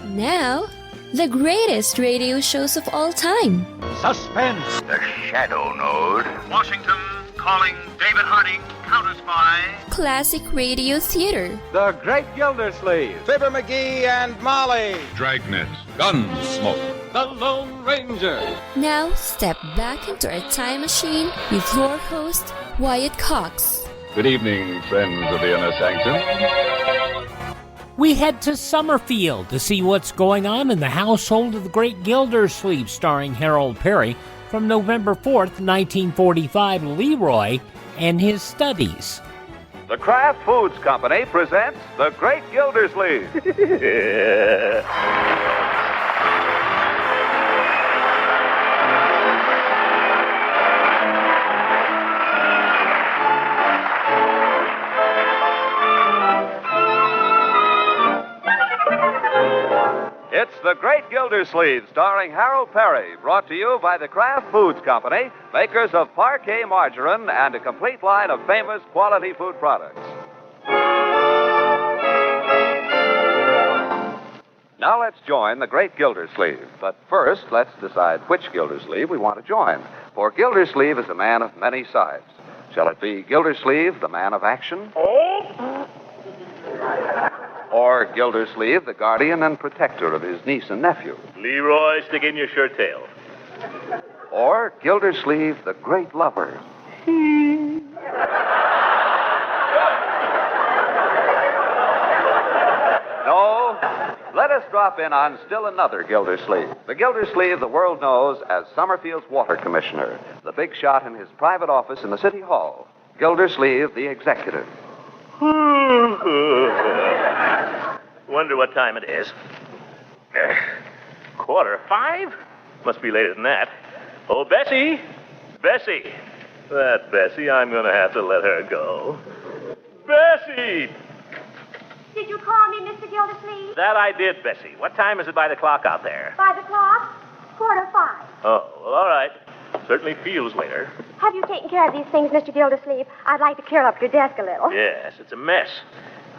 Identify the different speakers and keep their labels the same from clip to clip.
Speaker 1: Now, the greatest radio shows of all time.
Speaker 2: Suspense.
Speaker 3: The Shadow Node.
Speaker 4: Washington calling David Harding, counter spy.
Speaker 1: Classic radio theater.
Speaker 2: The Great Gildersleeve. Fibber McGee and Molly.
Speaker 5: Dragnet. Gunsmoke.
Speaker 2: The Lone Ranger.
Speaker 1: Now, step back into our time machine with your host, Wyatt Cox.
Speaker 5: Good evening, friends of the Inner Sanctum.
Speaker 6: We head to Summerfield to see what's going on in the household of the great Gildersleeve, starring Harold Peary, from November 4th, 1945, Leroy and His Studies.
Speaker 3: The Kraft Foods Company presents The Great Gildersleeve. It's The Great Gildersleeve, starring Harold Peary, brought to you by the Kraft Foods Company, makers of Parquet margarine and a complete line of famous quality food products. Now let's join The Great Gildersleeve. But first, let's decide which Gildersleeve we want to join. For Gildersleeve is a man of many sides. Shall it be Gildersleeve, the man of action? Or Gildersleeve, the guardian and protector of his niece and nephew?
Speaker 7: Leroy, stick in your shirt tail.
Speaker 3: Or Gildersleeve, the great lover? No, let us drop in on still another Gildersleeve. The Gildersleeve the world knows as Summerfield's water commissioner, the big shot in his private office in the city hall. Gildersleeve, the executive.
Speaker 7: Wonder what time it is. 5:15? Must be later than that. Oh, Bessie! Bessie! That Bessie, I'm going to have to let her go. Bessie!
Speaker 8: Did you call me, Mr. Gildersleeve?
Speaker 7: That I did, Bessie. What time is it by the clock out there?
Speaker 8: By the clock? 5:15.
Speaker 7: Oh, well, all right. Certainly feels later.
Speaker 8: Have you taken care of these things, Mr. Gildersleeve? I'd like to clear up your desk a little.
Speaker 7: Yes, it's a mess.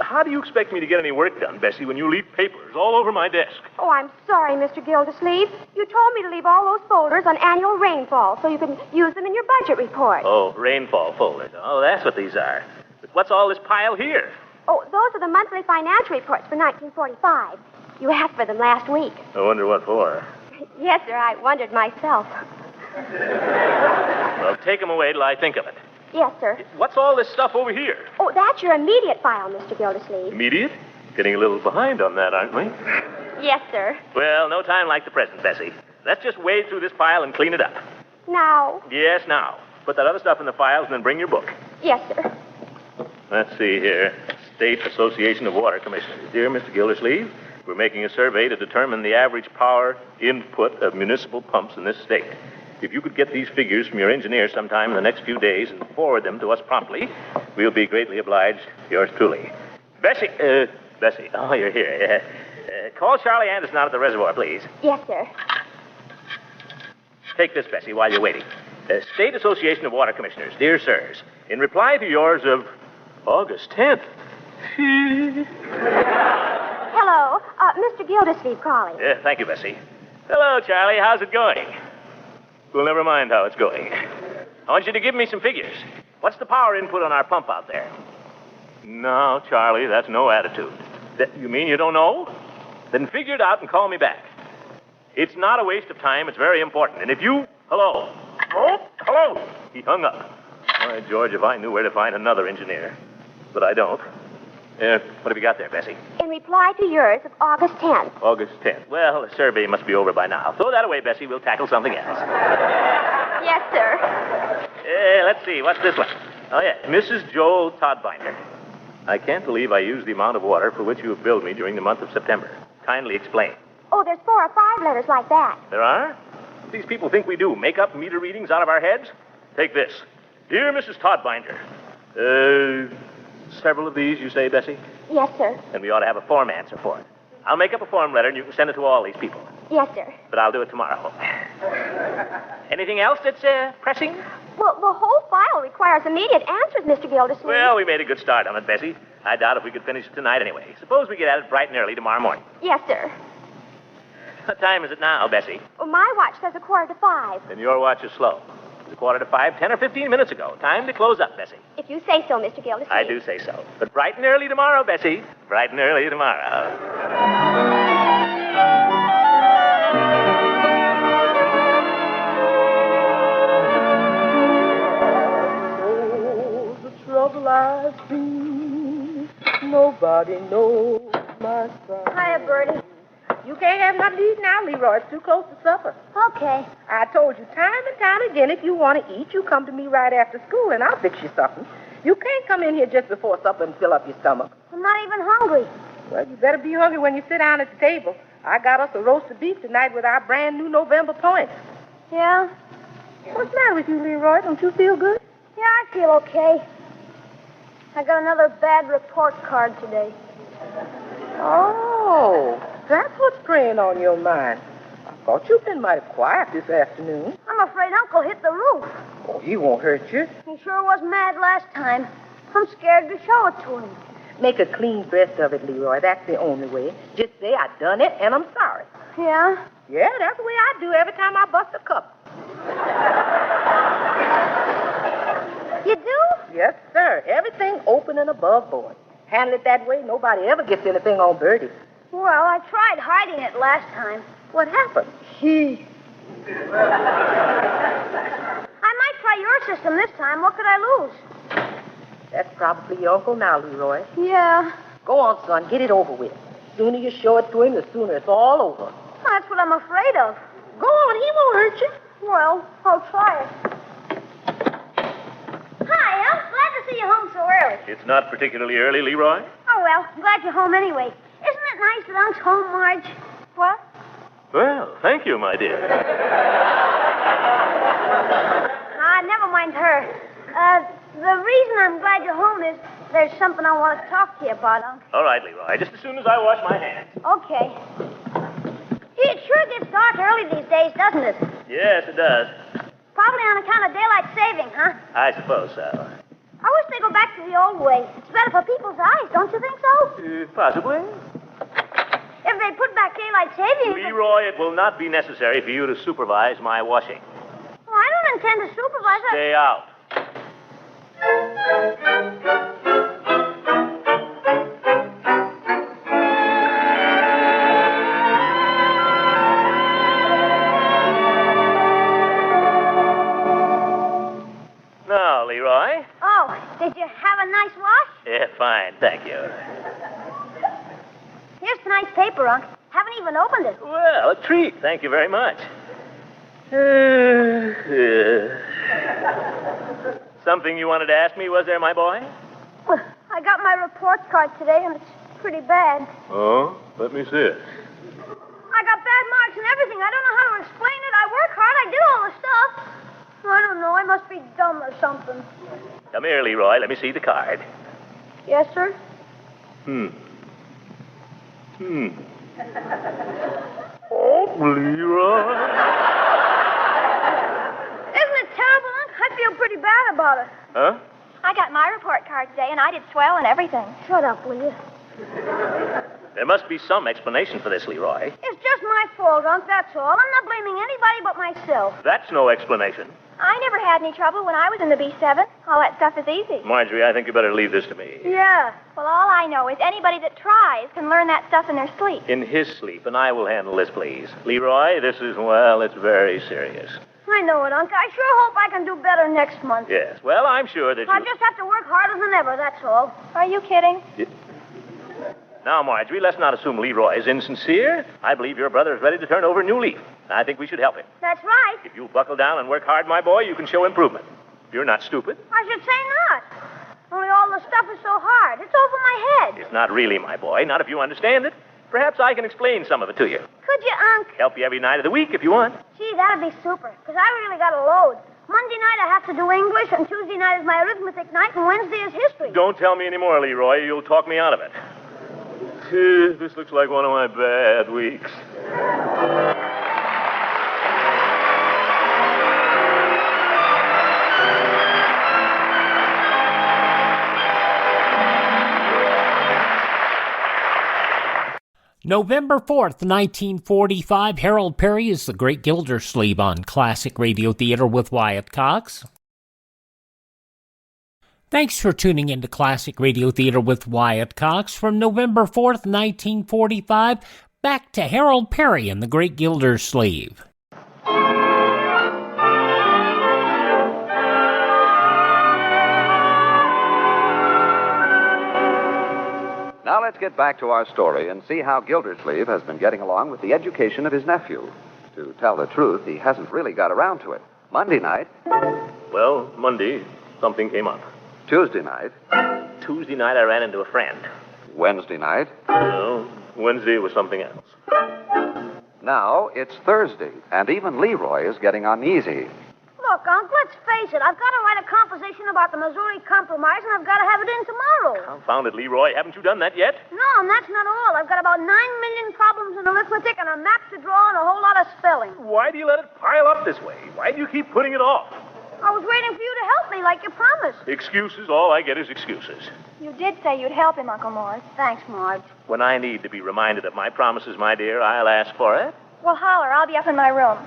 Speaker 7: How do you expect me to get any work done, Bessie, when you leave papers all over my desk?
Speaker 8: Oh, I'm sorry, Mr. Gildersleeve. You told me to leave all those folders on annual rainfall so you can use them in your budget report.
Speaker 7: Oh, rainfall folders. Oh, that's what these are. But what's all this pile here?
Speaker 8: Oh, those are the monthly financial reports for 1945. You asked for them last week.
Speaker 7: I wonder what for.
Speaker 8: Yes, sir, I wondered myself.
Speaker 7: Well, take them away till I think of it.
Speaker 8: Yes, sir.
Speaker 7: What's all this stuff over here?
Speaker 8: Oh, that's your immediate file, Mr. Gildersleeve.
Speaker 7: Immediate? Getting a little behind on that, aren't we?
Speaker 8: Yes, sir.
Speaker 7: Well, no time like the present, Bessie. Let's just wade through this pile and clean it up.
Speaker 8: Now?
Speaker 7: Yes, now. Put that other stuff in the files and then bring your book.
Speaker 8: Yes, sir.
Speaker 7: Let's see here. State Association of Water Commissioners. Dear Mr. Gildersleeve, we're making a survey to determine the average power input of municipal pumps in this state. If you could get these figures from your engineer sometime in the next few days and forward them to us promptly, we'll be greatly obliged. Yours truly. Bessie, oh, you're here. Call Charlie Anderson out at the reservoir, please.
Speaker 8: Yes, sir.
Speaker 7: Take this, Bessie, while you're waiting. State Association of Water Commissioners, dear sirs, in reply to yours of August 10th.
Speaker 8: Hello, Mr. Gildersleeve calling.
Speaker 7: Thank you, Bessie. Hello, Charlie. How's it going? Well, never mind how it's going. I want you to give me some figures. What's the power input on our pump out there? No, Charlie, that's no attitude. You mean you don't know? Then figure it out and call me back. It's not a waste of time. It's very important. And if you... Hello? Oh, hello? He hung up. Why, George, if I knew where to find another engineer. But I don't. What have you got there, Bessie?
Speaker 8: In reply to yours of August 10th.
Speaker 7: August 10th. Well, the survey must be over by now. Throw that away, Bessie. We'll tackle something else.
Speaker 8: Yes, sir.
Speaker 7: Let's see. What's this one? Oh, yeah. Mrs. Joel Todbinder. I can't believe I used the amount of water for which you have billed me during the month of September. Kindly explain.
Speaker 8: Oh, there's 4 or 5 letters like that.
Speaker 7: There are? These people think we do. Make up meter readings out of our heads? Take this. Dear Mrs. Todbinder. Several of these, you say, Bessie?
Speaker 8: Yes, sir.
Speaker 7: Then we ought to have a form answer for it. I'll make up a form letter, and you can send it to all these people.
Speaker 8: Yes, sir.
Speaker 7: But I'll do it tomorrow. Anything else that's pressing?
Speaker 8: Well, the whole file requires immediate answers, Mr. Gildersleeve.
Speaker 7: Well, we made a good start on it, Bessie. I doubt if we could finish it tonight anyway. Suppose we get at it bright and early tomorrow morning.
Speaker 8: Yes, sir.
Speaker 7: What time is it now, Bessie?
Speaker 8: Well, my watch says 5:15.
Speaker 7: Then your watch is slow. It's 5:15, 10 or 15 minutes ago. Time to close up, Bessie.
Speaker 8: If you say so, Mr. Gildersleeve.
Speaker 7: I do say so. But bright and early tomorrow, Bessie. Bright and early tomorrow.
Speaker 9: Oh, the trouble I've seen, nobody knows my side.
Speaker 8: Hiya, Bertie.
Speaker 9: You can't have nothing to eat now, Leroy. It's too close to supper.
Speaker 8: Okay.
Speaker 9: I told you time and time again, if you want to eat, you come to me right after school, and I'll fix you something. You can't come in here just before supper and fill up your stomach.
Speaker 8: I'm not even hungry.
Speaker 9: Well, you better be hungry when you sit down at the table. I got us a roast of beef tonight with our brand new November points.
Speaker 8: Yeah?
Speaker 9: What's the matter with you, Leroy? Don't you feel good?
Speaker 8: Yeah, I feel okay. I got another bad report card today.
Speaker 9: Oh, that's what's preying on your mind. I thought you'd been mighty quiet this afternoon.
Speaker 8: I'm afraid Uncle hit the roof.
Speaker 9: Oh, he won't hurt you.
Speaker 8: He sure was mad last time. I'm scared to show it to him.
Speaker 9: Make a clean breast of it, Leroy. That's the only way. Just say I done it and I'm sorry.
Speaker 8: Yeah?
Speaker 9: Yeah, that's the way I do every time I bust a cup.
Speaker 8: You do?
Speaker 9: Yes, sir. Everything open and above board. Handle it that way, nobody ever gets anything on Bertie.
Speaker 8: Well, I tried hiding it last time.
Speaker 9: What happened?
Speaker 8: I might try your system this time. What could I lose?
Speaker 9: That's probably your uncle now, Leroy.
Speaker 8: Yeah.
Speaker 9: Go on, son. Get it over with. The sooner you show it to him, the sooner it's all over.
Speaker 8: That's what I'm afraid of.
Speaker 9: Go on. He won't hurt you.
Speaker 8: Well, I'll try it. Hi, I'm glad to see you home so early.
Speaker 7: It's not particularly early, Leroy.
Speaker 8: Oh, well, I'm glad you're home anyway. Isn't it nice that Unc's home, Marge? What?
Speaker 7: Well, thank you, my dear.
Speaker 8: Never mind her. The reason I'm glad you're home is there's something I want to talk to you about, Unc.
Speaker 7: All right, Leroy. Just as soon as I wash my hands.
Speaker 8: Okay. It sure gets dark early these days, doesn't it?
Speaker 7: Yes, it does.
Speaker 8: Probably on account of daylight saving, huh?
Speaker 7: I suppose so.
Speaker 8: I wish they go back to the old way. It's better for people's eyes, don't you think so?
Speaker 7: Possibly.
Speaker 8: If they put back daylight saving...
Speaker 7: Leroy, it will not be necessary for you to supervise my washing.
Speaker 8: Well, I don't intend to supervise it.
Speaker 7: Stay out. Now, Leroy.
Speaker 8: Oh, did you have a nice wash?
Speaker 7: Yeah, fine, thank you.
Speaker 8: Here's tonight's paper, Unc. Haven't even opened it.
Speaker 7: Well, a treat. Thank you very much. Something you wanted to ask me, was there, my boy?
Speaker 8: Well, I got my report card today, and it's pretty bad.
Speaker 7: Oh, let me see it.
Speaker 8: I got bad marks and everything. I don't know how to explain it. I work hard. I did all the stuff. I don't know. I must be dumb or something.
Speaker 7: Come here, Leroy. Let me see the card.
Speaker 8: Yes, sir?
Speaker 7: Oh, Leroy.
Speaker 8: Isn't it terrible, Unc? I feel pretty bad about it.
Speaker 7: Huh?
Speaker 8: I got my report card today, and I did swell and everything. Shut up, will you?
Speaker 7: There must be some explanation for this, Leroy.
Speaker 8: It's just my fault, Unc, that's all. I'm not blaming anybody but myself.
Speaker 7: That's no explanation.
Speaker 8: I never had any trouble when I was in the B7. All that stuff is easy.
Speaker 7: Marjorie, I think you better leave this to me.
Speaker 8: Yeah. Well, all I know is anybody that tries can learn that stuff in their sleep.
Speaker 7: In his sleep, and I will handle this, please. Leroy, this is, well, it's very serious.
Speaker 8: I know it, Unc. I sure hope I can do better next month.
Speaker 7: Yes. Well, I'm sure that
Speaker 8: I just have to work harder than ever, that's all. Are you kidding?
Speaker 7: Now, Marjorie, let's not assume Leroy is insincere. I believe your brother is ready to turn over a new leaf. I think we should help him.
Speaker 8: That's right.
Speaker 7: If you buckle down and work hard, my boy, you can show improvement. You're not stupid.
Speaker 8: I should say not. Only all the stuff is so hard. It's over my head.
Speaker 7: It's not really, my boy. Not if you understand it. Perhaps I can explain some of it to you.
Speaker 8: Could you, Unc?
Speaker 7: Help you every night of the week if you want.
Speaker 8: Gee, that'd be super, because I really got a load. Monday night I have to do English, and Tuesday night is my arithmetic night, and Wednesday is history.
Speaker 7: Don't tell me anymore, Leroy. You'll talk me out of it. This looks like one of my bad weeks.
Speaker 6: November 4th, 1945, Harold Peary is The Great Gildersleeve on Classic Radio Theater with Wyatt Cox. Thanks for tuning in to Classic Radio Theater with Wyatt Cox. From November 4th, 1945, back to Harold Peary and The Great Gildersleeve.
Speaker 3: Now let's get back to our story and see how Gildersleeve has been getting along with the education of his nephew. To tell the truth, he hasn't really got around to it. Monday night.
Speaker 7: Well, Monday, something came up.
Speaker 3: Tuesday night.
Speaker 7: Tuesday night, I ran into a friend.
Speaker 3: Wednesday night.
Speaker 7: Well, Wednesday was something else.
Speaker 3: Now it's Thursday, and even Leroy is getting uneasy.
Speaker 8: Look, Unc, let's face it. I've got to write a composition about the Missouri Compromise, and I've got to have it in tomorrow.
Speaker 7: Confound it, Leroy. Haven't you done that yet?
Speaker 8: No, and that's not all. I've got about 9 million problems in arithmetic and a map to draw and a whole lot of spelling.
Speaker 7: Why do you let it pile up this way? Why do you keep putting it off?
Speaker 8: I was waiting for you to help me like you promised.
Speaker 7: Excuses. All I get is excuses.
Speaker 8: You did say you'd help him, Uncle Morris. Thanks, Marge.
Speaker 7: When I need to be reminded of my promises, my dear, I'll ask for it.
Speaker 8: Well, holler. I'll be up in my room.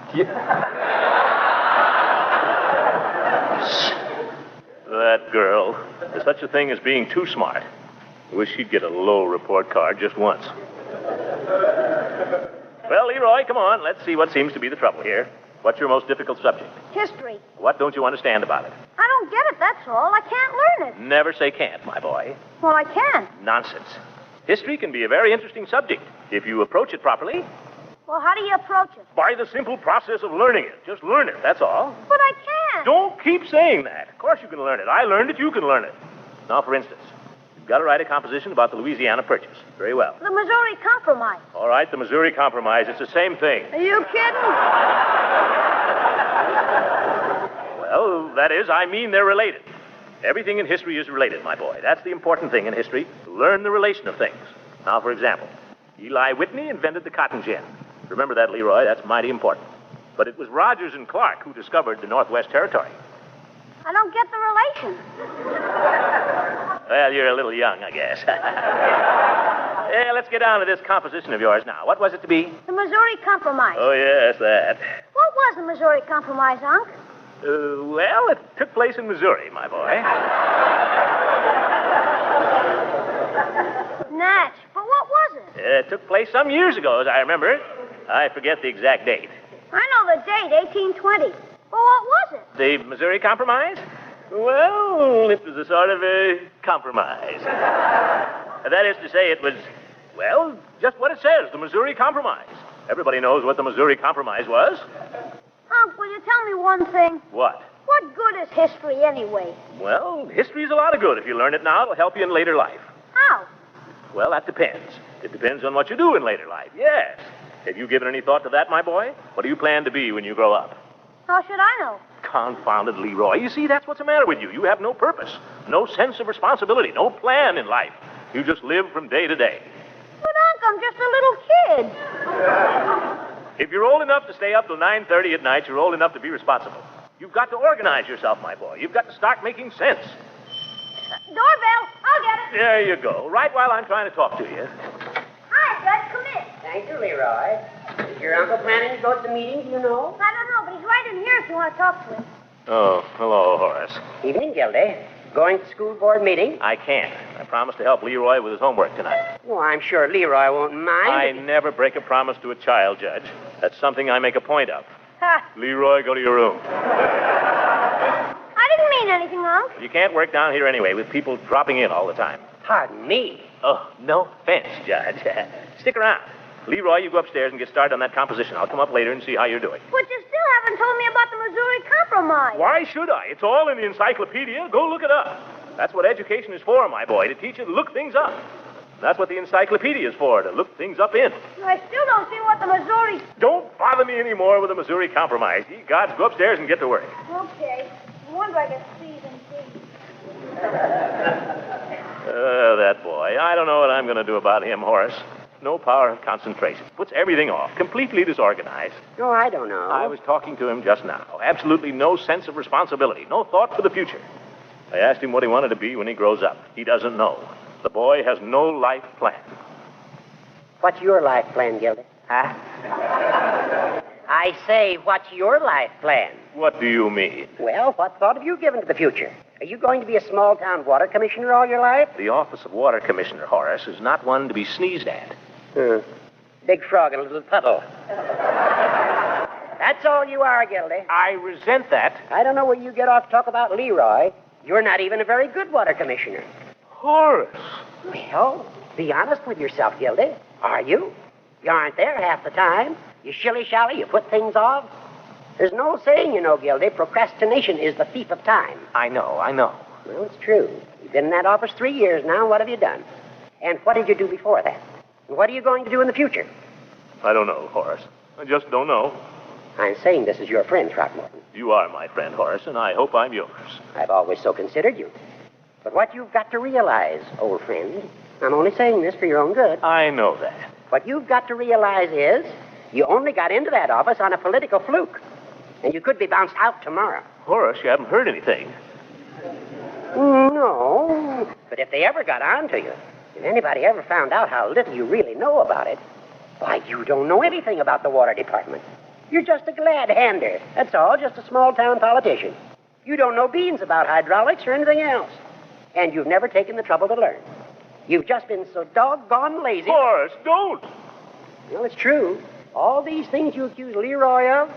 Speaker 7: That girl. There's such a thing as being too smart. I wish she'd get a low report card just once. Well, Leroy, come on. Let's see what seems to be the trouble here. What's your most difficult subject?
Speaker 8: History.
Speaker 7: What don't you understand about it?
Speaker 8: I don't get it, that's all. I can't learn it.
Speaker 7: Never say can't, my boy.
Speaker 8: Well, I can.
Speaker 7: Nonsense. History can be a very interesting subject if you approach it properly.
Speaker 8: Well, how do you approach it?
Speaker 7: By the simple process of learning it. Just learn it, that's all.
Speaker 8: But I can't.
Speaker 7: Don't keep saying that. Of course you can learn it. I learned it, you can learn it. Now, for instance, you've got to write a composition about the Louisiana Purchase. Very well.
Speaker 8: The Missouri Compromise.
Speaker 7: All right, the Missouri Compromise. It's the same thing.
Speaker 8: Are you kidding?
Speaker 7: Well, that is, I mean they're related. Everything in history is related, my boy. That's the important thing in history, to learn the relation of things. Now, for example, Eli Whitney invented the cotton gin. Remember that, Leroy. That's mighty important. But it was Rogers and Clark who discovered the Northwest Territory.
Speaker 8: I don't get the relation.
Speaker 7: Well, you're a little young, I guess. Yeah, let's get down to this composition of yours now. What was it to be?
Speaker 8: The Missouri Compromise.
Speaker 7: Oh, yes, that.
Speaker 8: What was the Missouri Compromise, Unc?
Speaker 7: Well, it took place in Missouri, my boy.
Speaker 8: Natch, but what was it?
Speaker 7: It took place some years ago, as I remember. I forget the exact date.
Speaker 8: I know the date, 1820. Well, what was it?
Speaker 7: The Missouri Compromise? Well, it was a sort of a compromise. That is to say, it was, well, just what it says, the Missouri Compromise. Everybody knows what the Missouri Compromise was.
Speaker 8: Unc, will you tell me one thing?
Speaker 7: What?
Speaker 8: What good is history anyway?
Speaker 7: Well, history's a lot of good. If you learn it now, it'll help you in later life.
Speaker 8: How?
Speaker 7: Well, that depends. It depends on what you do in later life, yes. Have you given any thought to that, my boy? What do you plan to be when you grow up?
Speaker 8: How should I know?
Speaker 7: Confounded Leroy. You see, that's what's the matter with you. You have no purpose, no sense of responsibility, no plan in life. You just live from day to day.
Speaker 8: But, Unc, I'm just a little kid.
Speaker 7: If you're old enough to stay up till 9:30 at night, you're old enough to be responsible. You've got to organize yourself, my boy. You've got to start making sense.
Speaker 8: Doorbell. I'll get it.
Speaker 7: There you go. Right while I'm trying to talk to you.
Speaker 8: Hi, Judge. Come in.
Speaker 9: Thank you, Leroy. Is your uncle planning to go to the meeting, do you know?
Speaker 8: I don't know, but he's right in here if you want to talk to him.
Speaker 7: Oh, hello, Horace.
Speaker 9: Evening, Gildy. Going to school board meeting?
Speaker 7: I can't. I promised to help Leroy with his homework tonight.
Speaker 9: Well, I'm sure Leroy won't mind.
Speaker 7: I never break a promise to a child, Judge. That's something I make a point of.
Speaker 8: Ha!
Speaker 7: Leroy, go to your room.
Speaker 8: I didn't mean anything, Unc.
Speaker 7: You can't work down here anyway with people dropping in all the time.
Speaker 9: Pardon me.
Speaker 7: Oh, no offense, Judge. Stick around. Leroy, you go upstairs and get started on that composition. I'll come up later and see how you're doing.
Speaker 8: But you still haven't told me about the Missouri Compromise.
Speaker 7: Why should I? It's all in the encyclopedia. Go look it up. That's what education is for, my boy, to teach you to look things up. That's what the encyclopedia is for, to look things up in.
Speaker 8: I still don't see what the Missouri...
Speaker 7: Don't bother me anymore with the Missouri Compromise. Ye gods, go upstairs and get to work.
Speaker 8: Okay. No wonder I get C's and D's.
Speaker 7: That boy. I don't know what I'm going to do about him, Horace. No power of concentration. Puts everything off. Completely disorganized.
Speaker 9: Oh, I don't know.
Speaker 7: I was talking to him just now. Absolutely no sense of responsibility. No thought for the future. I asked him what he wanted to be when he grows up. He doesn't know. The boy has no life plan.
Speaker 10: What's your life plan, Gildy?
Speaker 7: Huh?
Speaker 10: I say, what's your life plan?
Speaker 7: What do you mean?
Speaker 10: Well, what thought have you given to the future? Are you going to be a small-town water commissioner all your life?
Speaker 7: The office of water commissioner, Horace, is not one to be sneezed at.
Speaker 10: Big frog in a little puddle. That's all you are, Gildy.
Speaker 7: I resent that.
Speaker 10: I don't know where you get off to talk about Leroy. You're not even a very good water commissioner.
Speaker 7: Horace.
Speaker 10: Well, be honest with yourself, Gildy. Are you? You aren't there half the time. You shilly-shally, you put things off. There's no saying, you know, Gildy, procrastination is the thief of time.
Speaker 7: I know.
Speaker 10: Well, it's true. You've been in that office 3 years now. What have you done? And what did you do before that? And what are you going to do in the future?
Speaker 7: I don't know, Horace. I just don't know.
Speaker 10: I'm saying this as your friend, Throckmorton.
Speaker 7: You are my friend, Horace, and I hope I'm yours.
Speaker 10: I've always so considered you. But what you've got to realize, old friend, I'm only saying this for your own good.
Speaker 7: I know that.
Speaker 10: What you've got to realize is you only got into that office on a political fluke. And you could be bounced out tomorrow.
Speaker 7: Horace, you haven't heard anything.
Speaker 10: No. But if they ever got on to you, if anybody ever found out how little you really know about it, why, you don't know anything about the water department. You're just a glad-hander. That's all, just a small-town politician. You don't know beans about hydraulics or anything else. And you've never taken the trouble to learn. You've just been so doggone lazy.
Speaker 7: Horace, don't!
Speaker 10: Well, it's true. All these things you accuse Leroy of,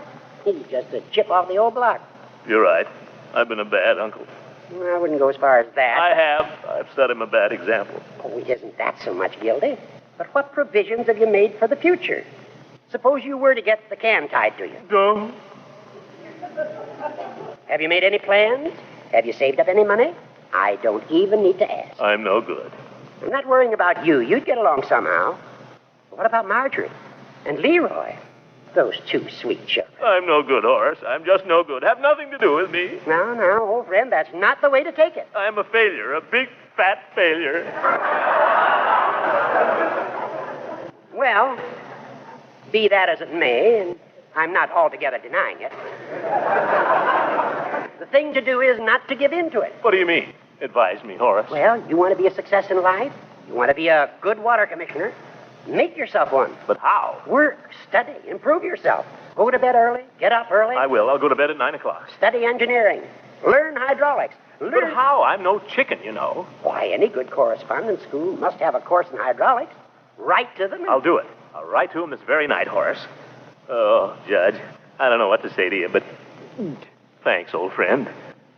Speaker 10: he's just a chip off the old block.
Speaker 7: You're right. I've been a bad uncle.
Speaker 10: Well, I wouldn't go as far as that.
Speaker 7: I have. I've set him a bad example.
Speaker 10: Oh, it isn't that so much, Gildy. But what provisions have you made for the future? Suppose you were to get the can tied to you.
Speaker 7: No.
Speaker 10: Have you made any plans? Have you saved up any money? I don't even need to ask.
Speaker 7: I'm no good.
Speaker 10: I'm not worrying about you. You'd get along somehow. But what about Marjorie and Leroy? Those two sweet children.
Speaker 7: I'm no good, Horace. I'm just no good. Have nothing to do with me.
Speaker 10: No, old friend, that's not the way to take it.
Speaker 7: I'm a failure, a big, fat failure.
Speaker 10: Well, be that as it may, and I'm not altogether denying it, the thing to do is not to give in to it.
Speaker 7: What do you mean? Advise me, Horace.
Speaker 10: Well, you want to be a success in life? You want to be a good water commissioner? Make yourself one.
Speaker 7: But how?
Speaker 10: Work, study, improve yourself. Go to bed early, get up early.
Speaker 7: I will. I'll go to bed at 9 o'clock.
Speaker 10: Study engineering. Learn hydraulics.
Speaker 7: But how? I'm no chicken, you know.
Speaker 10: Why, any good correspondence school must have a course in hydraulics. Write to them.
Speaker 7: I'll do it. I'll write to him this very night, Horace. Oh, Judge, I don't know what to say to you, but thanks, old friend.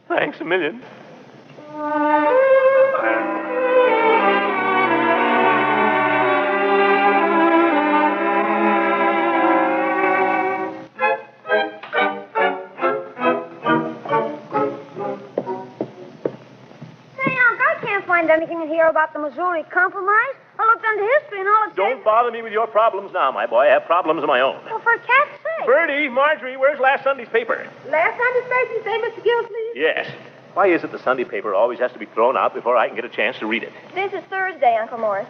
Speaker 7: Thanks a million.
Speaker 8: Anything in here about the Missouri Compromise? I looked under history and all it says...
Speaker 7: Don't bother me with your problems now, my boy. I have problems of my own.
Speaker 8: Well, for cat's sake.
Speaker 7: Bertie, Marjorie, where's last Sunday's paper?
Speaker 9: Last Sunday's paper, you say, Mr. Gildersleeve?
Speaker 7: Yes. Why is it the Sunday paper always has to be thrown out before I can get a chance to read it?
Speaker 8: This is Thursday, Uncle Morris.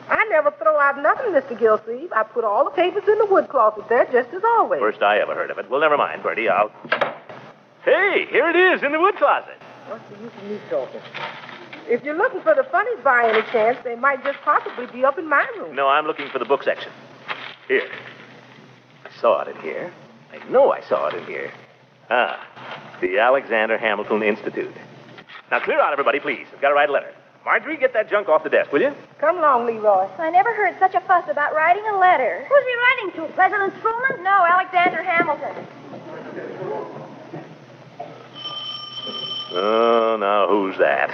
Speaker 9: I never throw out nothing, Mr. Gildersleeve. I put all the papers in the wood closet there, just as always.
Speaker 7: First I ever heard of it. Well, never mind, Bertie. I'll... Hey, here it is in the wood closet.
Speaker 9: What's the use of me talking? If you're looking for the funnies by any chance, they might just possibly be up in my room.
Speaker 7: No, I'm looking for the book section. Here. I saw it in here. I know I saw it in here. Ah, the Alexander Hamilton Institute. Now, clear out, everybody, please. I've got to write a letter. Marjorie, get that junk off the desk, will you?
Speaker 9: Come along, Leroy.
Speaker 8: I never heard such a fuss about writing a letter. Who's he writing to? President Truman? No, Alexander Hamilton.
Speaker 7: Oh, now who's that?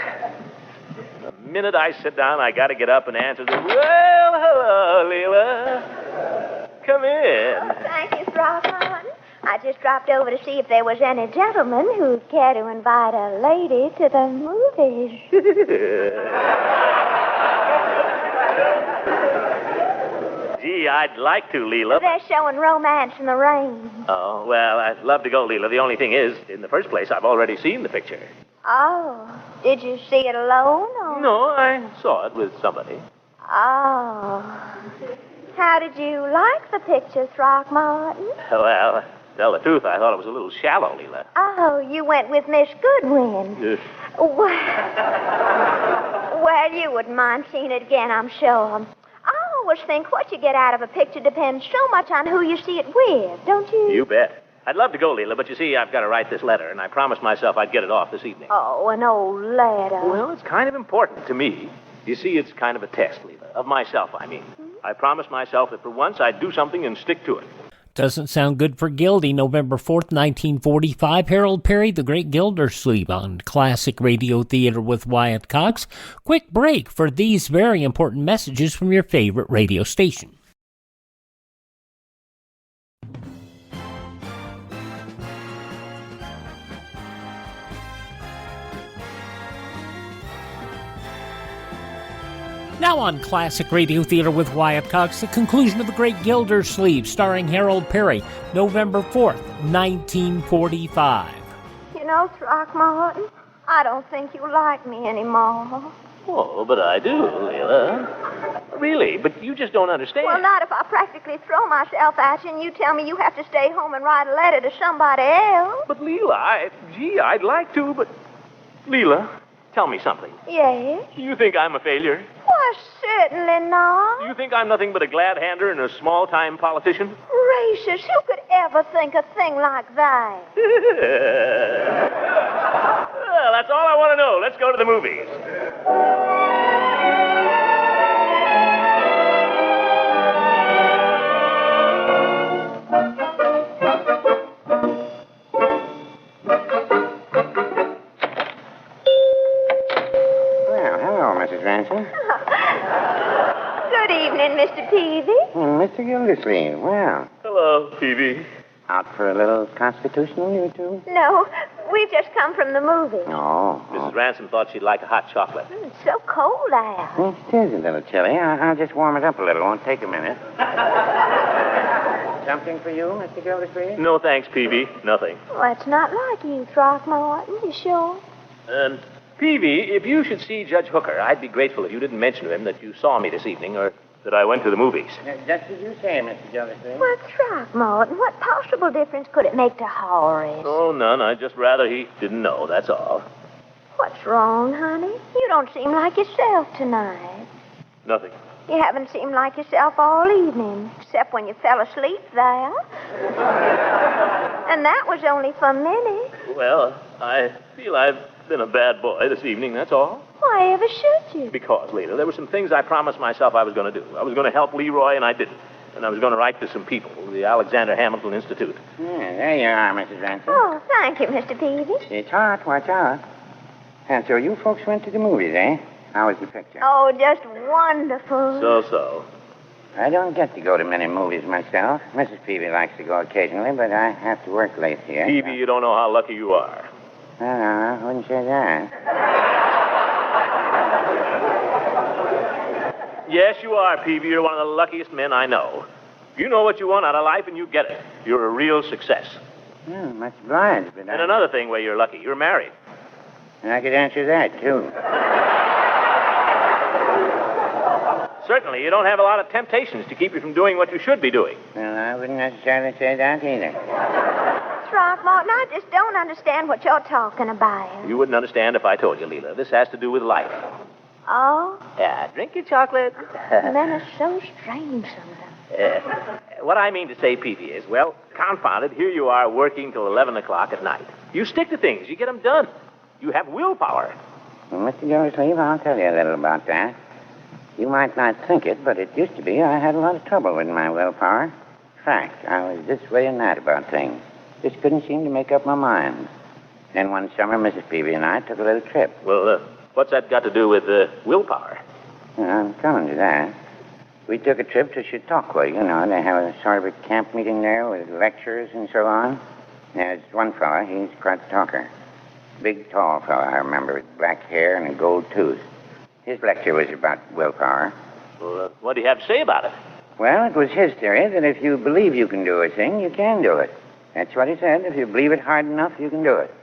Speaker 7: The minute I sit down, I got to get up and answer the... Well, hello, Leela. Come in.
Speaker 8: Oh, thank you, Throckmorton. I just dropped over to see if there was any gentleman who'd care to invite a lady to the movies.
Speaker 7: Gee, I'd like to, Leela.
Speaker 8: They're showing Romance in the Rain.
Speaker 7: Oh, well, I'd love to go, Leela. The only thing is, in the first place, I've already seen the picture.
Speaker 8: Oh, did you see it alone? Or...
Speaker 7: No, I saw it with somebody.
Speaker 8: Oh. How did you like the picture, Throckmorton?
Speaker 7: Well, tell the truth, I thought it was a little shallow, Leela.
Speaker 8: Oh, you went with Miss Goodwin. Well, you wouldn't mind seeing it again, I'm sure. Oh, always think what you get out of a picture depends so much on who you see it with, don't you?
Speaker 7: You bet. I'd love to go, Leela, but you see, I've got to write this letter, and I promised myself I'd get it off this evening.
Speaker 8: Oh, an old letter.
Speaker 7: Well, it's kind of important to me. You see, it's kind of a test, Leela. Of myself, I mean. I promised myself that for once I'd do something and stick to it.
Speaker 6: Doesn't sound good for Gildy. November 4th, 1945. Harold Peary, The Great Gildersleeve on Classic Radio Theater with Wyatt Cox. Quick break for these very important messages from your favorite radio station. Now on Classic Radio Theater with Wyatt Cox, the conclusion of The Great Gildersleeve, starring Harold Peary, November 4th, 1945.
Speaker 8: You know, Throckmorton, I don't think you like me anymore.
Speaker 7: Oh, but I do, Leela. Really, but you just don't understand.
Speaker 8: Well, not if I practically throw myself at you and you tell me you have to stay home and write a letter to somebody else.
Speaker 7: But, Leela, I'd like to, but... Leela, tell me something.
Speaker 8: Yes?
Speaker 7: You think I'm a failure?
Speaker 8: Why, certainly not.
Speaker 7: You think I'm nothing but a glad-hander and a small-time politician?
Speaker 8: Gracious, who could ever think a thing like that?
Speaker 7: Well, that's all I want to know. Let's go to the movies.
Speaker 8: Good evening, Mr. Peavy.
Speaker 11: Mr. Gildersleeve, well.
Speaker 7: Hello, Peavy.
Speaker 11: Out for a little constitutional, you two?
Speaker 8: No, we've just come from the movie.
Speaker 11: Oh.
Speaker 7: Mrs. Ransom thought she'd like a hot chocolate.
Speaker 8: It's so cold out.
Speaker 11: It is a little chilly. I'll just warm it up a little. Won't take a minute. Something for you, Mr. Gildersleeve?
Speaker 7: No, thanks, Peavy. Nothing.
Speaker 8: Well, it's not like you, Throckmorton. You sure?
Speaker 7: Peavy, if you should see Judge Hooker, I'd be grateful if you didn't mention to him that you saw me this evening or that I went to the movies.
Speaker 11: Just as you say, Mr. Gildersleeve.
Speaker 8: Well, Throckmorton, what possible difference could it make to Horace?
Speaker 7: Oh, none. I'd just rather he didn't know, that's all.
Speaker 8: What's wrong, honey? You don't seem like yourself tonight.
Speaker 7: Nothing.
Speaker 8: You haven't seemed like yourself all evening, except when you fell asleep there. And that was only for a minute.
Speaker 7: Well, I feel I've been a bad boy this evening, that's all.
Speaker 8: Why ever should you?
Speaker 7: Because, Leela, there were some things I promised myself I was going to do. I was going to help Leroy, and I didn't. And I was going to write to some people, the Alexander Hamilton Institute.
Speaker 11: Yeah, there you are, Mrs. Ransom.
Speaker 8: Oh, thank you, Mr. Peavy.
Speaker 11: It's hot. Watch out. And so you folks went to the movies, eh? How was the picture?
Speaker 8: Oh, just wonderful.
Speaker 7: So.
Speaker 11: I don't get to go to many movies myself. Mrs. Peavy likes to go occasionally, but I have to work late here.
Speaker 7: Peavy, you don't know how lucky you are.
Speaker 11: No, I wouldn't say that.
Speaker 7: Yes, you are, Peavy. You're one of the luckiest men I know. You know what you want out of life, and you get it. You're a real success.
Speaker 11: Much obliged, but
Speaker 7: And another thing where you're lucky, you're married.
Speaker 11: I could answer that, too.
Speaker 7: Certainly, you don't have a lot of temptations to keep you from doing what you should be doing.
Speaker 11: Well, I wouldn't necessarily say that either.
Speaker 8: Throckmorton, I just don't understand what you're talking about.
Speaker 7: You wouldn't understand if I told you, Leela. This has to do with life.
Speaker 8: Oh?
Speaker 7: Yeah, drink your chocolate.
Speaker 8: Men are so strange sometimes.
Speaker 7: What I mean to say, Peavy, is, well, confound it, here you are working till 11 o'clock at night. You stick to things. You get them done. You have willpower.
Speaker 11: Well, Mr. Gildersleeve, I'll tell you a little about that. You might not think it, but it used to be I had a lot of trouble with my willpower. In fact, I was this way and that about things. Just couldn't seem to make up my mind. Then one summer, Mrs. Peavy and I took a little trip.
Speaker 7: Well, what's that got to do with willpower?
Speaker 11: Well, I'm coming to that. We took a trip to Chautauqua. You know, they have a sort of a camp meeting there with lectures and so on. There's one fella, he's quite a talker. Big, tall fella, I remember, with black hair and a gold tooth. His lecture was about willpower.
Speaker 7: Well, what do you have to say about it?
Speaker 11: Well, it was his theory that if you believe you can do a thing, you can do it. That's what he said. If you believe it hard enough, you can do it.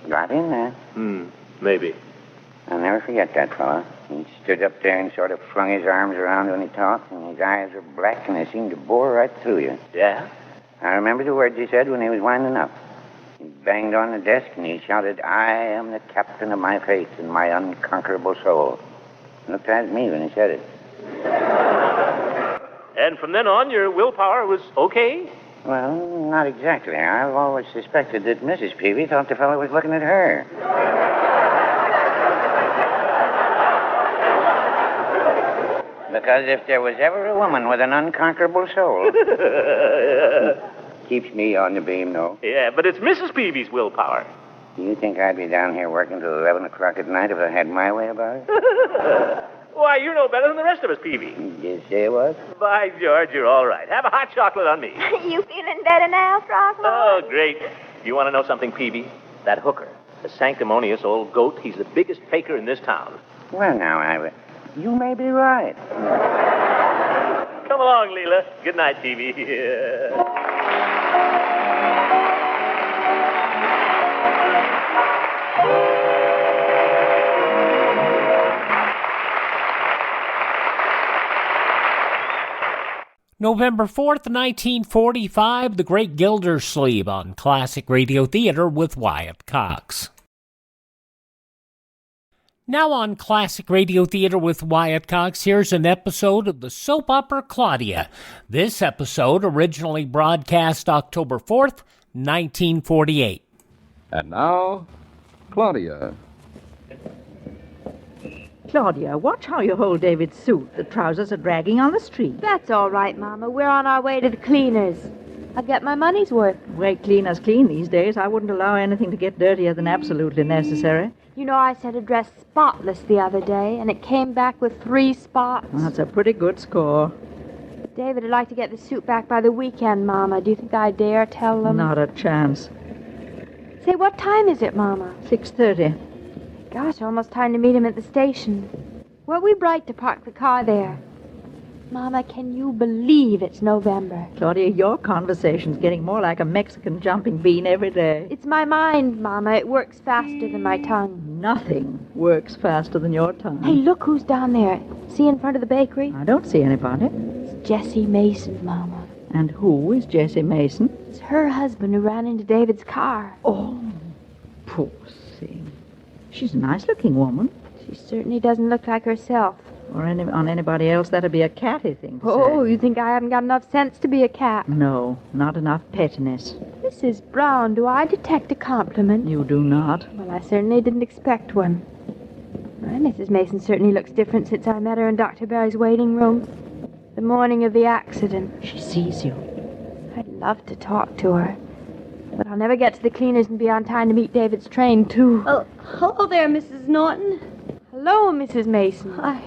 Speaker 11: Got in there.
Speaker 7: Maybe.
Speaker 11: I'll never forget that fella. He stood up there and sort of flung his arms around when he talked, and his eyes were black, and they seemed to bore right through you.
Speaker 7: Yeah?
Speaker 11: I remember the words he said when he was winding up. He banged on the desk, and he shouted, "I am the captain of my fate and my unconquerable soul." He looked at me when he said it.
Speaker 7: And from then on, your willpower was okay?
Speaker 11: Well, not exactly. I've always suspected that Mrs. Peary thought the fellow was looking at her. Because if there was ever a woman with an unconquerable soul... Keeps me on the beam, though.
Speaker 7: Yeah, but it's Mrs. Peavy's willpower.
Speaker 11: Do you think I'd be down here working till 11 o'clock at night if I had my way about it?
Speaker 7: Why, you know better than the rest of us, Peavy.
Speaker 11: You say what?
Speaker 7: By George, you're all right. Have a hot chocolate on me.
Speaker 8: You feeling better now, Throckmorton?
Speaker 7: Oh, great. You want to know something, Peavy? That hooker, the sanctimonious old goat, he's the biggest faker in this town.
Speaker 11: Well, now, you may be right.
Speaker 7: Come along, Leela. Good night, Peavy.
Speaker 6: November 4th, 1945, The Great Gildersleeve on Classic Radio Theater with Wyatt Cox. Now on Classic Radio Theater with Wyatt Cox, here's an episode of the soap opera Claudia. This episode originally broadcast October 4th, 1948.
Speaker 5: And now, Claudia.
Speaker 12: Claudia, watch how you hold David's suit. The trousers are dragging on the street.
Speaker 8: That's all right, Mama. We're on our way to the cleaners. I'll get my money's worth.
Speaker 12: The way cleaners clean these days, I wouldn't allow anything to get dirtier than absolutely necessary.
Speaker 8: You know, I said a dress spotless the other day, and it came back with 3 spots.
Speaker 12: That's a pretty good score.
Speaker 8: David would like to get the suit back by the weekend, Mama. Do you think I dare tell them?
Speaker 12: Not a chance.
Speaker 8: Say, what time is it, Mama?
Speaker 12: 6:30.
Speaker 8: Gosh, almost time to meet him at the station. Weren't we bright to park the car there? Mama, can you believe it's November?
Speaker 12: Claudia, your conversation's getting more like a Mexican jumping bean every day.
Speaker 8: It's my mind, Mama. It works faster than my tongue.
Speaker 12: Nothing works faster than your tongue.
Speaker 8: Hey, look who's down there. See in front of the bakery?
Speaker 12: I don't see anybody.
Speaker 8: It's Jessie Mason, Mama.
Speaker 12: And who is Jessie Mason?
Speaker 8: It's her husband who ran into David's car.
Speaker 12: Oh, poor thing. She's a nice-looking woman.
Speaker 8: She certainly doesn't look like herself.
Speaker 12: Or on anybody else, that'd be a catty thing to
Speaker 8: Oh,
Speaker 12: say.
Speaker 8: you think I haven't got enough sense to be a cat?
Speaker 12: No, not enough pettiness.
Speaker 8: Mrs. Brown, do I detect a compliment?
Speaker 12: You do not.
Speaker 8: Well, I certainly didn't expect one. Well, Mrs. Mason certainly looks different since I met her in Dr. Barry's waiting room. The morning of the accident.
Speaker 12: She sees you.
Speaker 8: I'd love to talk to her. But I'll never get to the cleaners and be on time to meet David's train, too.
Speaker 13: Oh, hello there, Mrs. Norton.
Speaker 8: Hello, Mrs. Mason.
Speaker 13: I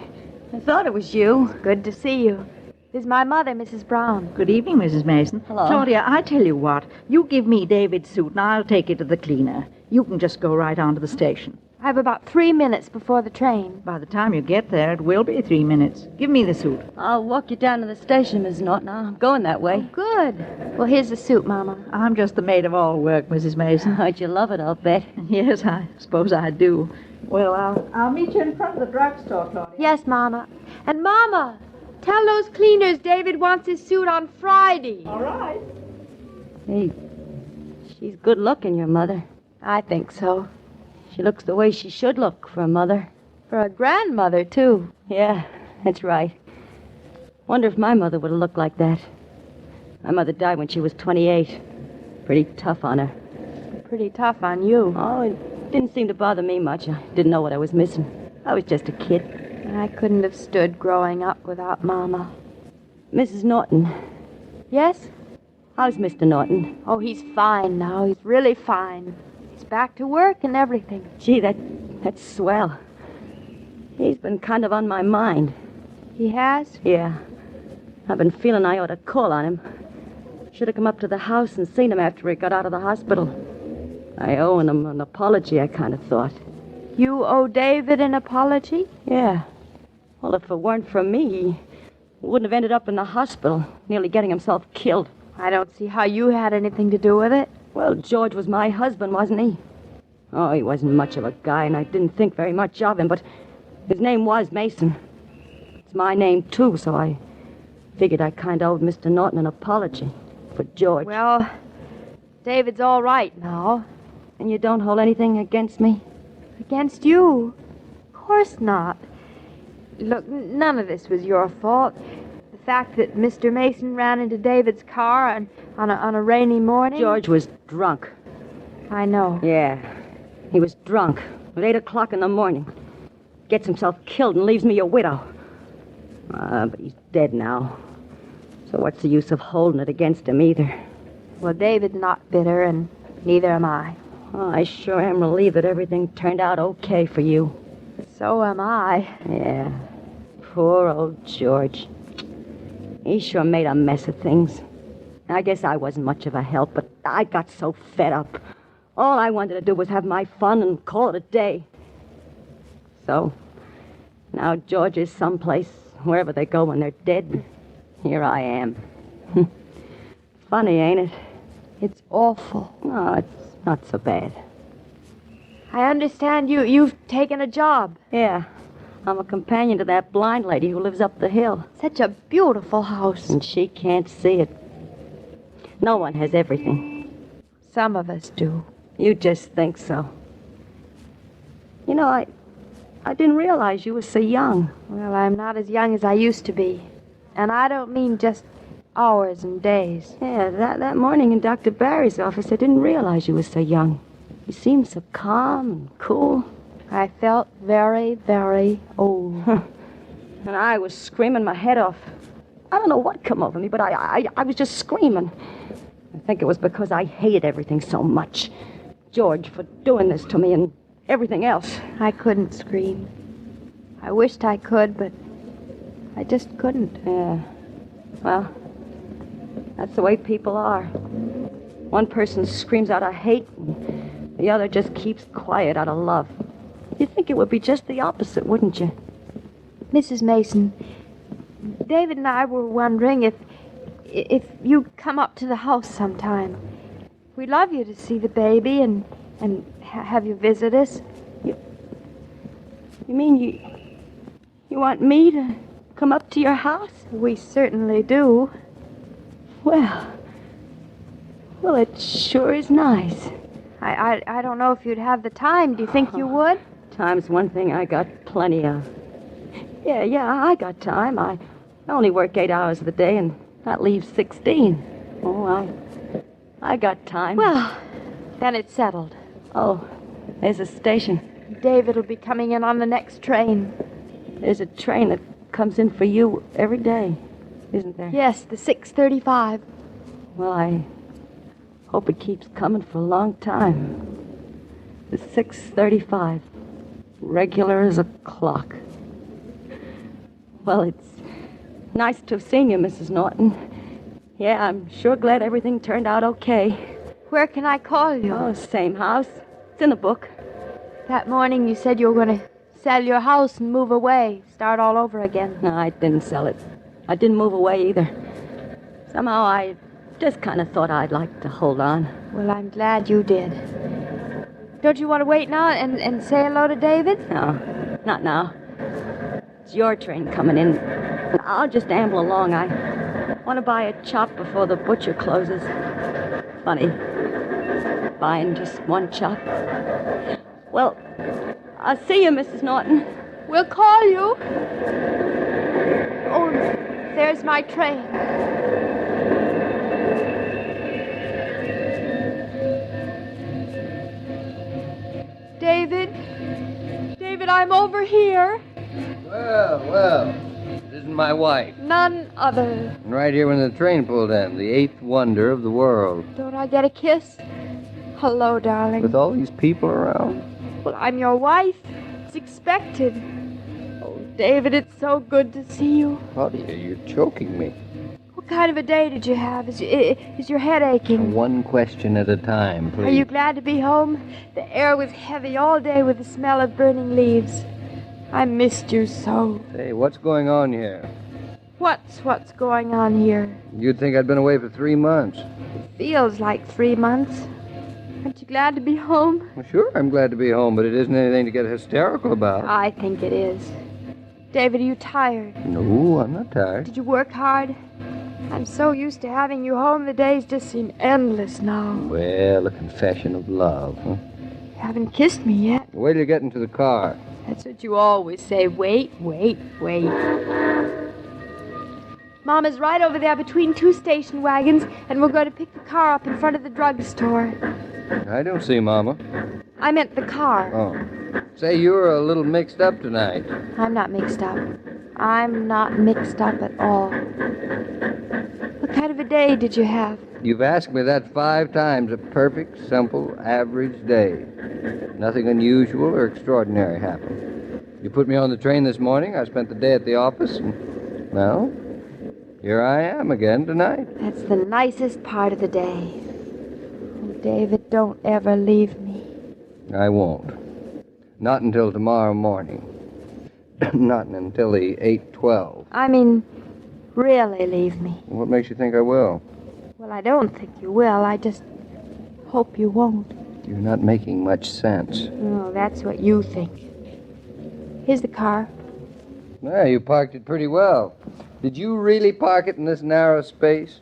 Speaker 13: thought it was you.
Speaker 8: Good to see you. This is my mother, Mrs. Brown.
Speaker 12: Good evening, Mrs. Mason.
Speaker 13: Hello.
Speaker 12: Claudia, I tell you what. You give me David's suit, and I'll take it to the cleaner. You can just go right on to the station.
Speaker 8: I have about 3 minutes before the train.
Speaker 12: By the time you get there, it will be 3 minutes. Give me the suit.
Speaker 13: I'll walk you down to the station, Mrs. Norton. I'm going that way.
Speaker 8: Good. Well, here's the suit, Mama.
Speaker 12: I'm just the maid of all work, Mrs. Mason.
Speaker 13: How'd you love it, I'll bet.
Speaker 12: Yes, I suppose I do. Well, I'll meet you in front of the drugstore, Claudia.
Speaker 8: Yes, Mama. And, Mama, tell those cleaners David wants his suit on Friday.
Speaker 12: All right.
Speaker 13: Hey, she's good looking, your mother.
Speaker 8: I think so.
Speaker 13: She looks the way she should look for a mother.
Speaker 8: For a grandmother, too.
Speaker 13: Yeah, that's right. Wonder if my mother would have looked like that. My mother died when she was 28. Pretty tough on her.
Speaker 8: Pretty tough on you.
Speaker 13: Oh, it didn't seem to bother me much. I didn't know what I was missing. I was just a kid.
Speaker 8: I couldn't have stood growing up without Mama.
Speaker 13: Mrs. Norton.
Speaker 8: Yes?
Speaker 13: How's Mr. Norton?
Speaker 8: Oh, he's fine now. He's really fine. He's back to work and everything.
Speaker 13: Gee, that's swell. He's been kind of on my mind.
Speaker 8: He has?
Speaker 13: Yeah. I've been feeling I ought to call on him. Should have come up to the house and seen him after he got out of the hospital. I owe him an apology, I kind of thought.
Speaker 8: You owe David an apology?
Speaker 13: Yeah. Well, if it weren't for me, he wouldn't have ended up in the hospital, nearly getting himself killed.
Speaker 8: I don't see how you had anything to do with it.
Speaker 13: Well, George was my husband, wasn't he? Oh, he wasn't much of a guy, and I didn't think very much of him, but his name was Mason. It's my name, too, so I figured I kind of owed Mr. Norton an apology for George.
Speaker 8: Well, David's all right now.
Speaker 13: And you don't hold anything against me?
Speaker 8: Against you? Of course not. Look, none of this was your fault. The fact that Mr. Mason ran into David's car on a rainy morning?
Speaker 13: George was drunk.
Speaker 8: I know.
Speaker 13: Yeah, he was drunk at 8 o'clock in the morning. Gets himself killed and leaves me a widow. But he's dead now. So what's the use of holding it against him either?
Speaker 8: Well, David's not bitter, and neither am I.
Speaker 13: Oh, I sure am relieved that everything turned out okay for you.
Speaker 8: So am I.
Speaker 13: Yeah. Poor old George. He sure made a mess of things. I guess I wasn't much of a help, but I got so fed up. All I wanted to do was have my fun and call it a day. So, now George is someplace, wherever they go when they're dead. Here I am. Funny, ain't it?
Speaker 8: It's awful.
Speaker 13: No, it's not so bad.
Speaker 8: I understand you've taken a job.
Speaker 13: Yeah. I'm a companion to that blind lady who lives up the hill.
Speaker 8: Such a beautiful house.
Speaker 13: And she can't see it. No one has everything.
Speaker 8: Some of us do.
Speaker 13: You just think so. You know, I didn't realize you were so young.
Speaker 8: Well, I'm not as young as I used to be. And I don't mean just hours and days.
Speaker 13: Yeah, that morning in Dr. Barry's office, I didn't realize you were so young. You seemed so calm and cool.
Speaker 8: I felt very, very old.
Speaker 13: And I was screaming my head off. I don't know what come over me, but I was just screaming. I think it was because I hated everything so much. George for doing this to me and everything else.
Speaker 8: I couldn't scream. I wished I could, but I just couldn't.
Speaker 13: Yeah. Well, that's the way people are. One person screams out of hate, and the other just keeps quiet out of love. You'd think it would be just the opposite, wouldn't you?
Speaker 8: Mrs. Mason, David and I were wondering if you'd come up to the house sometime. We'd love you to see the baby and have you visit us.
Speaker 13: You mean you want me to come up to your house?
Speaker 8: We certainly do.
Speaker 13: Well, it sure is nice.
Speaker 8: I don't know if you'd have the time. Do you think you would?
Speaker 13: Time's one thing I got plenty of. Yeah, I got time. I only work 8 hours of the day, and that leaves 16. Oh, I got time.
Speaker 8: Well, then it's settled.
Speaker 13: Oh, there's a station.
Speaker 8: David will be coming in on the next train.
Speaker 13: There's a train that comes in for you every day, isn't there?
Speaker 8: Yes, the 6:35.
Speaker 13: Well, I hope it keeps coming for a long time. The 6:35. Regular as a clock. Well, it's nice to have seen you, Mrs. Norton. Yeah, I'm sure glad everything turned out okay.
Speaker 8: Where can I call you?
Speaker 13: Oh, same house. It's in the book.
Speaker 8: That morning you said you were going to sell your house and move away, start all over again.
Speaker 13: No, I didn't sell it. I didn't move away either. Somehow I just kind of thought I'd like to hold on.
Speaker 8: Well, I'm glad you did. Don't you want to wait now and say hello to David?
Speaker 13: No, not now. It's your train coming in. I'll just amble along. I want to buy a chop before the butcher closes. Funny, buying just one chop. Well, I'll see you, Mrs. Norton.
Speaker 8: We'll call you. Oh, there's my train. David, I'm over here.
Speaker 14: Well, this is my wife.
Speaker 8: None other.
Speaker 14: And right here when the train pulled in, the 8th wonder of the world.
Speaker 8: Don't I get a kiss? Hello, darling.
Speaker 14: With all these people around?
Speaker 8: Well, I'm your wife. It's expected. Oh, David, it's so good to see you.
Speaker 14: Claudia, you're choking me.
Speaker 8: What kind of a day did you have? Is your head aching?
Speaker 14: One question at a time, please.
Speaker 8: Are you glad to be home? The air was heavy all day with the smell of burning leaves. I missed you so.
Speaker 14: Hey, what's going on here?
Speaker 8: What's going on here?
Speaker 14: You'd think I'd been away for 3 months.
Speaker 8: It feels like 3 months. Aren't you glad to be home?
Speaker 14: Well, sure, I'm glad to be home, but it isn't anything to get hysterical about.
Speaker 8: I think it is. David, are you tired?
Speaker 14: No, I'm not tired.
Speaker 8: Did you work hard? I'm so used to having you home, the days just seem endless now.
Speaker 14: Well, a confession of love, huh?
Speaker 8: You haven't kissed me yet.
Speaker 14: Wait till you get into the car.
Speaker 8: That's what you always say. Wait. Mama's right over there between two station wagons, and we're going to pick the car up in front of the drugstore.
Speaker 14: I don't see Mama.
Speaker 8: I meant the car.
Speaker 14: Oh. Say, you're a little mixed up tonight.
Speaker 8: I'm not mixed up. I'm not mixed up at all. What kind of a day did you have?
Speaker 14: You've asked me that 5 times. A perfect, simple, average day. Nothing unusual or extraordinary happened. You put me on the train this morning. I spent the day at the office, and, well, here I am again tonight.
Speaker 8: That's the nicest part of the day. Oh, David, don't ever leave me.
Speaker 14: I won't. Not until tomorrow morning. Not until the 8:12.
Speaker 8: I mean, really leave me.
Speaker 14: What makes you think I will?
Speaker 8: Well, I don't think you will. I just hope you won't.
Speaker 14: You're not making much sense.
Speaker 8: Oh, that's what you think. Here's the car.
Speaker 14: Well, you parked it pretty well. Did you really park it in this narrow space?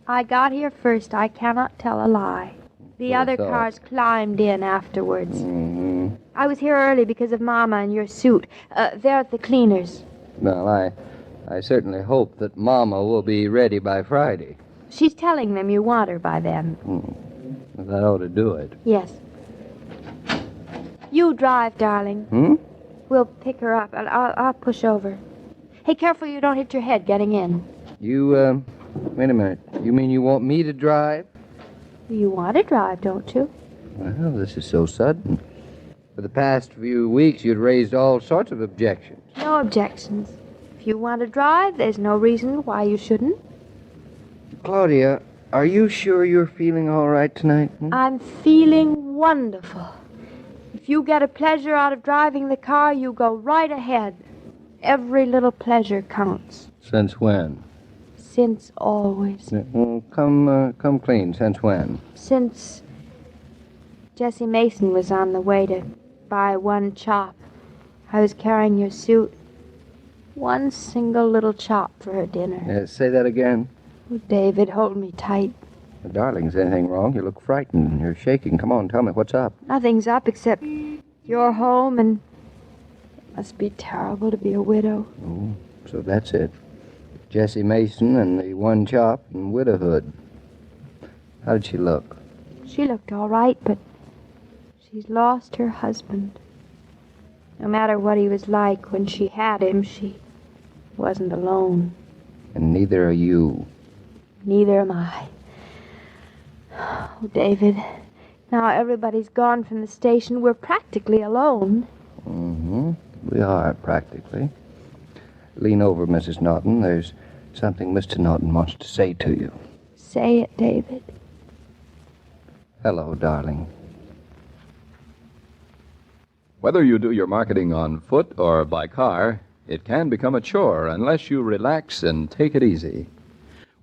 Speaker 8: I got here first. I cannot tell a lie. The other cars climbed in afterwards.
Speaker 14: Mm-hmm.
Speaker 8: I was here early because of Mama and your suit. They're at the cleaners.
Speaker 14: Well, I certainly hope that Mama will be ready by Friday.
Speaker 8: She's telling them you want her by then.
Speaker 14: Well, that ought to do it.
Speaker 8: Yes. You drive, darling. We'll pick her up. I'll push over. Hey, careful you don't hit your head getting in.
Speaker 14: You, wait a minute. You mean you want me to drive?
Speaker 8: You want to drive, don't you?
Speaker 14: Well, this is so sudden. For the past few weeks, you'd raised all sorts of objections.
Speaker 8: No objections. If you want to drive, there's no reason why you shouldn't.
Speaker 14: Claudia, are you sure you're feeling all right tonight?
Speaker 8: I'm feeling wonderful. If you get a pleasure out of driving the car, you go right ahead. Every little pleasure counts.
Speaker 14: Since when?
Speaker 8: Since always.
Speaker 14: Come clean. Since when?
Speaker 8: Since Jessie Mason was on the way to buy one chop. I was carrying your suit. One single little chop for her dinner.
Speaker 14: Say that again.
Speaker 8: Oh, David, hold me tight.
Speaker 14: Darling, is anything wrong? You look frightened. You're shaking. Come on, tell me what's up.
Speaker 8: Nothing's up except you're home, and it must be terrible to be a widow.
Speaker 14: Oh, so that's it. Jessie Mason and the one chop and widowhood. How did she look?
Speaker 8: She looked all right, but she's lost her husband. No matter what he was like, when she had him, she wasn't alone.
Speaker 14: And neither are you.
Speaker 8: Neither am I. Oh, David, now everybody's gone from the station. We're practically alone.
Speaker 14: Mm-hmm. We are, practically. Lean over, Mrs. Norton. There's something Mr. Norton wants to say to you.
Speaker 8: Say it, David.
Speaker 14: Hello, darling.
Speaker 5: Whether you do your marketing on foot or by car, it can become a chore unless you relax and take it easy.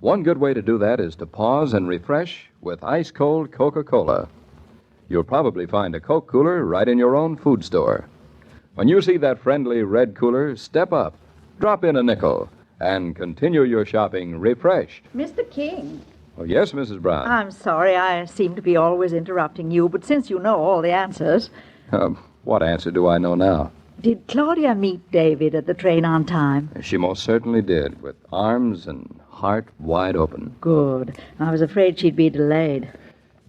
Speaker 5: One good way to do that is to pause and refresh with ice-cold Coca-Cola. You'll probably find a Coke cooler right in your own food store. When you see that friendly red cooler, step up, drop in a nickel, and continue your shopping refreshed.
Speaker 12: Mr. King.
Speaker 5: Oh, yes, Mrs. Brown.
Speaker 12: I'm sorry I seem to be always interrupting you, but since you know all the answers...
Speaker 5: What answer do I know now?
Speaker 12: Did Claudia meet David at the train on time?
Speaker 5: She most certainly did, with arms and heart wide open.
Speaker 12: Good. I was afraid she'd be delayed.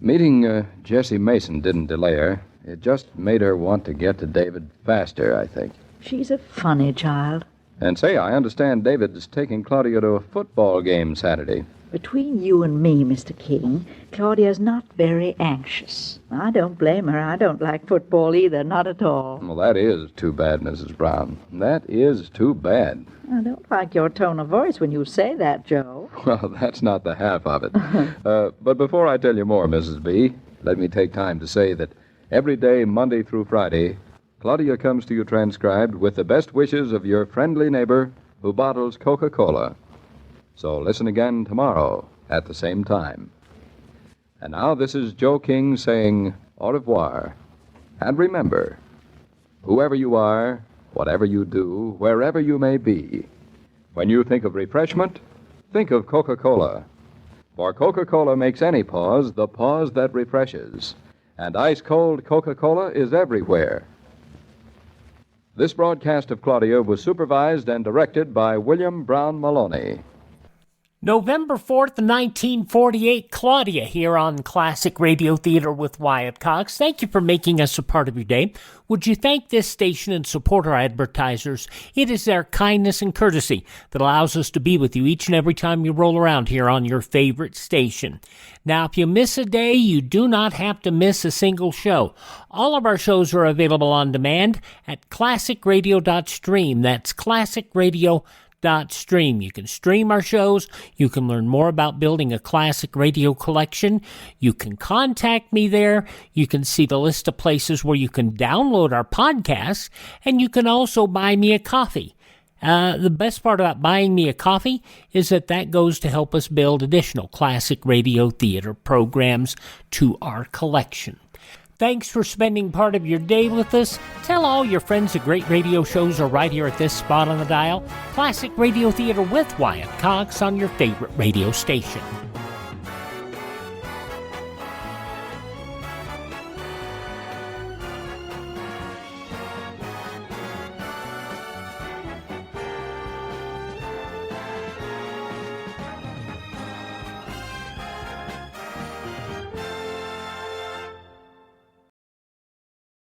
Speaker 5: Meeting Jessie Mason didn't delay her. It just made her want to get to David faster, I think.
Speaker 12: She's a funny child.
Speaker 5: And say, I understand David's taking Claudia to a football game Saturday.
Speaker 12: Between you and me, Mr. King, Claudia's not very anxious. I don't blame her. I don't like football either, not at all.
Speaker 5: Well, that is too bad, Mrs. Brown. That is too bad.
Speaker 12: I don't like your tone of voice when you say that, Joe.
Speaker 5: Well, that's not the half of it. But before I tell you more, Mrs. B, let me take time to say that every day, Monday through Friday, Claudia comes to you transcribed with the best wishes of your friendly neighbor who bottles Coca-Cola. So listen again tomorrow at the same time. And now this is Joe King saying au revoir. And remember, whoever you are, whatever you do, wherever you may be, when you think of refreshment, think of Coca-Cola. For Coca-Cola makes any pause the pause that refreshes. And ice-cold Coca-Cola is everywhere. This broadcast of Claudia was supervised and directed by William Brown Maloney.
Speaker 6: November 4th, 1948, Claudia here on Classic Radio Theater with Wyatt Cox. Thank you for making us a part of your day. Would you thank this station and support our advertisers? It is their kindness and courtesy that allows us to be with you each and every time you roll around here on your favorite station. Now, if you miss a day, you do not have to miss a single show. All of our shows are available on demand at classicradio.stream. That's classicradio.stream. You can stream our shows. You can learn more about building a classic radio collection. You can contact me there. You can see the list of places where you can download our podcasts, and you can also buy me a coffee. The best part about buying me a coffee is that goes to help us build additional classic radio theater programs to our collection. Thanks for spending part of your day with us. Tell all your friends that great radio shows are right here at this spot on the dial. Classic Radio Theater with Wyatt Cox on your favorite radio station.